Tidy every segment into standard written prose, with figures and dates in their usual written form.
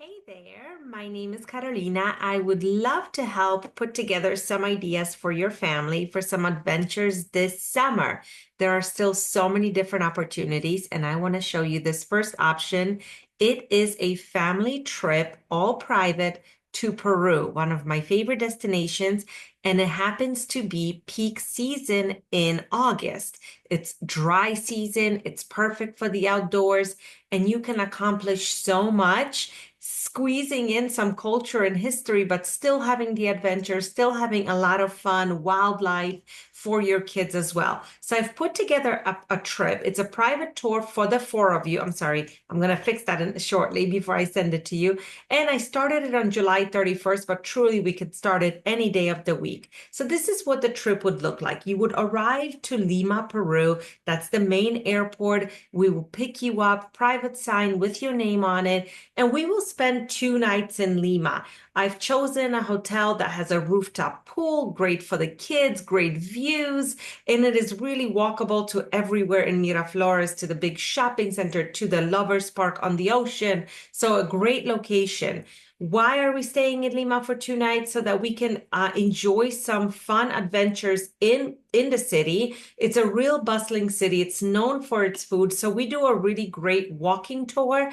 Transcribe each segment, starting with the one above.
Hey there, my name is Carolina. I would love to help put together some ideas for your family for some adventures this summer. There are still so many different opportunities, and I want to show you this first option. It is a family trip, all private, to Peru, one of my favorite destinations, and it happens to be peak season in August. It's dry season, it's perfect for the outdoors, and you can accomplish so much squeezing in some culture and history, but still having the adventure, still having a lot of fun, wildlife for your kids as well. So I've put together a trip. It's a private tour for the four of you. I'm sorry, I'm going to fix that shortly before I send it to you. And I started it on July 31st, but truly we could start it any day of the week. So this is what the trip would look like. You would arrive to Lima, Peru. That's the main airport. We will pick you up, private sign with your name on it, and we will spend 2 nights in Lima. I've chosen a hotel that has a rooftop pool, great for the kids, great views, and it is really walkable to everywhere in Miraflores, to the big shopping center, to the Lovers Park on the ocean. So a great location. Why are we staying in Lima for 2 nights? So that we can enjoy some fun adventures in the city. It's a real bustling city. It's known for its food. So we do a really great walking tour.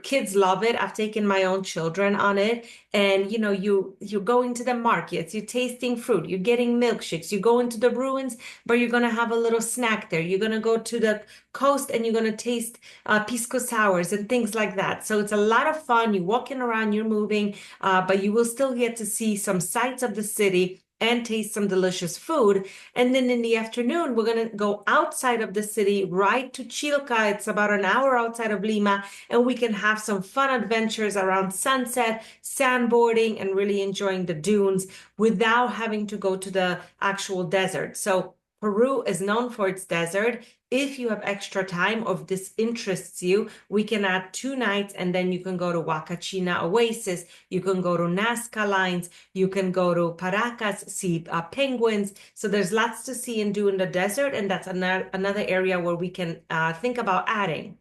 Kids love it. I've taken my own children on it. And you're going to the markets, you're tasting fruit, you're getting milkshakes, you go into the ruins, but you're gonna have a little snack there. You're gonna go to the coast and you're gonna taste pisco sours and things like that. So it's a lot of fun. You're walking around, you're moving, but you will still get to see some sights of the city and taste some delicious food. And then in the afternoon, we're going to go outside of the city, right to Chilca. It's about an hour outside of Lima, and we can have some fun adventures around sunset, sandboarding, and really enjoying the dunes without having to go to the actual desert. So Peru is known for its desert. If you have extra time, or if this interests you, we can add 2 nights, and then you can go to Huacachina Oasis, you can go to Nazca Lines, you can go to Paracas, see penguins. So there's lots to see and do in the desert, and that's another area where we can think about adding.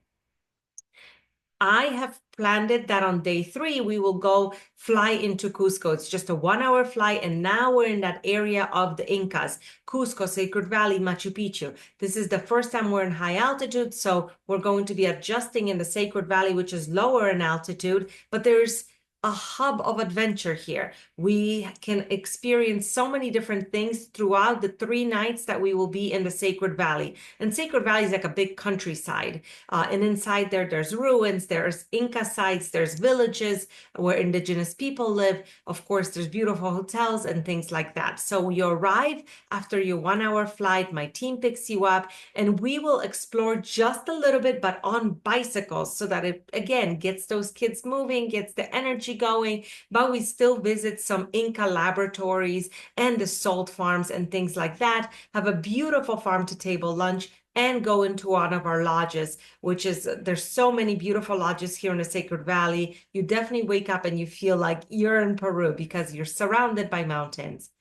I have planned it that on day 3, we will go fly into Cusco. It's just a 1 hour flight. And now we're in that area of the Incas, Cusco, Sacred Valley, Machu Picchu. This is the first time we're in high altitude. So we're going to be adjusting in the Sacred Valley, which is lower in altitude, but there's a hub of adventure here. We can experience so many different things throughout the 3 nights that we will be in the Sacred Valley. And Sacred Valley is like a big countryside. And inside there, there's ruins, there's Inca sites, there's villages where indigenous people live. Of course, there's beautiful hotels and things like that. So you arrive after your 1 hour flight, my team picks you up, and we will explore just a little bit, but on bicycles, so that it, again, gets those kids moving, gets the energy going, but we still visit some Inca laboratories and the salt farms and things like that, have a beautiful farm to table lunch, and go into one of our lodges, which is, there's so many beautiful lodges here in the Sacred Valley. You definitely wake up and you feel like you're in Peru because you're surrounded by mountains.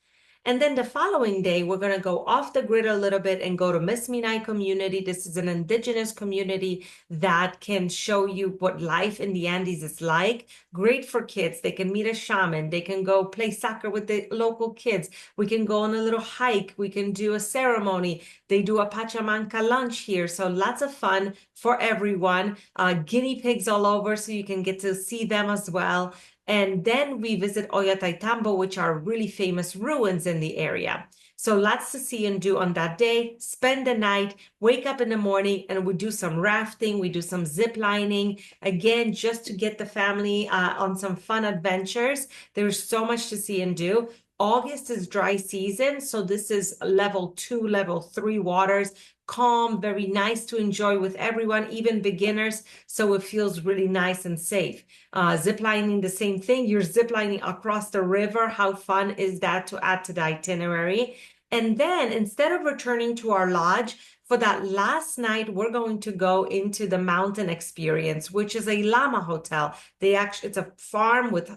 And then the following day, we're going to go off the grid a little bit and go to Misminai community. This is an indigenous community that can show you what life in the Andes is like. Great for kids. They can meet a shaman. They can go play soccer with the local kids. We can go on a little hike. We can do a ceremony. They do a Pachamanca lunch here. So lots of fun for everyone. Guinea pigs all over, so you can get to see them as well. And then we visit Ollantaytambo, which are really famous ruins in the area. So lots to see and do on that day. Spend the night, wake up in the morning, and we do some rafting. We do some zip lining. Again, just to get the family on some fun adventures. There's so much to see and do. August is dry season, so this is level 2, level 3 waters. Calm, very nice to enjoy with everyone, even beginners. So it feels really nice and safe. Ziplining, the same thing. You're ziplining across the river. How fun is that to add to the itinerary? And then instead of returning to our lodge, for that last night, we're going to go into the mountain experience, which is a llama hotel. It's a farm with,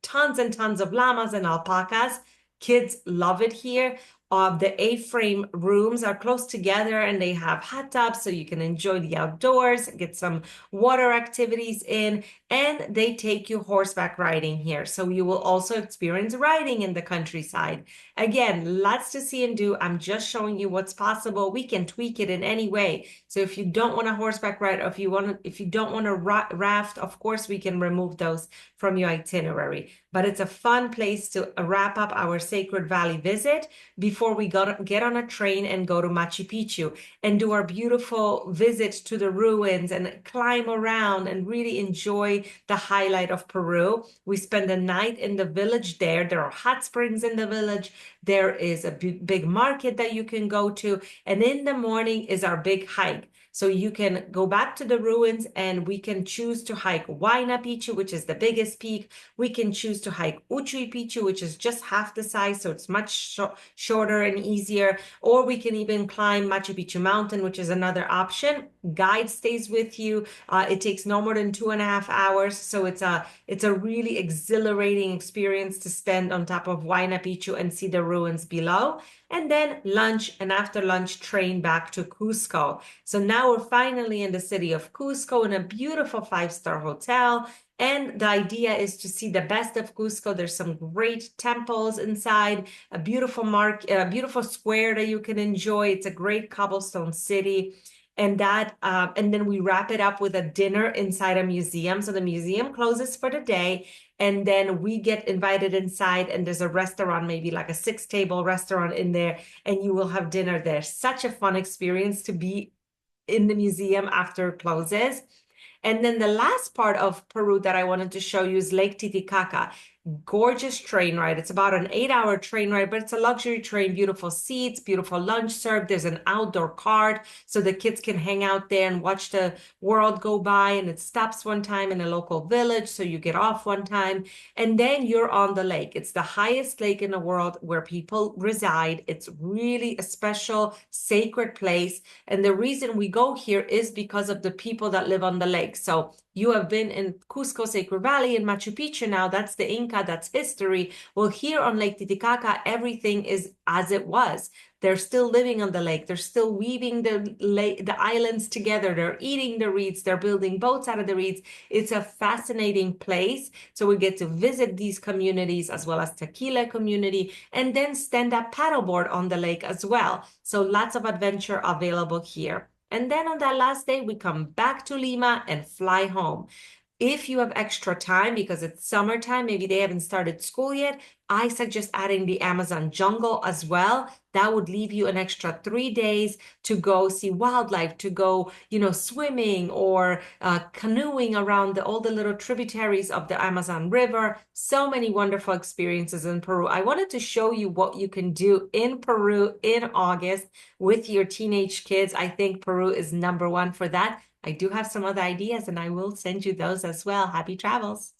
tons and tons of llamas and alpacas. Kids love it here. The A-frame rooms are close together and they have hot tubs so you can enjoy the outdoors, get some water activities in, and they take you horseback riding here. So you will also experience riding in the countryside. Again, lots to see and do. I'm just showing you what's possible. We can tweak it in any way. So if you don't want a horseback ride, or if you don't want to raft, of course we can remove those from your itinerary. But it's a fun place to wrap up our Sacred Valley visit before we get on a train and go to Machu Picchu and do our beautiful visit to the ruins and climb around and really enjoy the highlight of Peru. We spend the night in the village there. There are hot springs in the village. There is a big market that you can go to. And in the morning is our big hike. So you can go back to the ruins and we can choose to hike Huayna Picchu, which is the biggest peak. We can choose to hike Uchuy Picchu, which is just half the size, so it's much shorter and easier. Or we can even climb Machu Picchu Mountain, which is another option. Guide stays with you. It takes no more than 2.5 hours, so it's a really exhilarating experience to stand on top of Huayna Picchu and see the ruins below. And then lunch, and after lunch, train back to Cusco. So now we're finally in the city of Cusco in a beautiful 5-star hotel. And the idea is to see the best of Cusco. There's some great temples inside, a beautiful beautiful square that you can enjoy. It's a great cobblestone city. And then we wrap it up with a dinner inside a museum. So the museum closes for the day, and then we get invited inside, and there's a restaurant, maybe like a 6-table restaurant in there, and you will have dinner there. Such a fun experience to be in the museum after it closes. And then the last part of Peru that I wanted to show you is Lake Titicaca. Gorgeous train ride. It's about an 8-hour train ride, but it's a luxury train, beautiful seats, beautiful lunch served. There's an outdoor cart so the kids can hang out there and watch the world go by. And it stops one time in a local village, so you get off one time. And then you're on the lake. It's the highest lake in the world where people reside. It's really a special, sacred place. And the reason we go here is because of the people that live on the lake. So you have been in Cusco Sacred Valley and Machu Picchu now. That's the Inca, that's history. Well, here on Lake Titicaca, everything is as it was. They're still living on the lake. They're still weaving the islands together. They're eating the reeds. They're building boats out of the reeds. It's a fascinating place. So we get to visit these communities as well as Tequila community, and then stand up paddleboard on the lake as well. So lots of adventure available here. And then on that last day, we come back to Lima and fly home. If you have extra time, because it's summertime, maybe they haven't started school yet, I suggest adding the Amazon jungle as well. That would leave you an extra 3 days to go see wildlife, to go, swimming or canoeing around all the little tributaries of the Amazon River. So many wonderful experiences in Peru. I wanted to show you what you can do in Peru in August with your teenage kids. I think Peru is #1 for that. I do have some other ideas and I will send you those as well. Happy travels.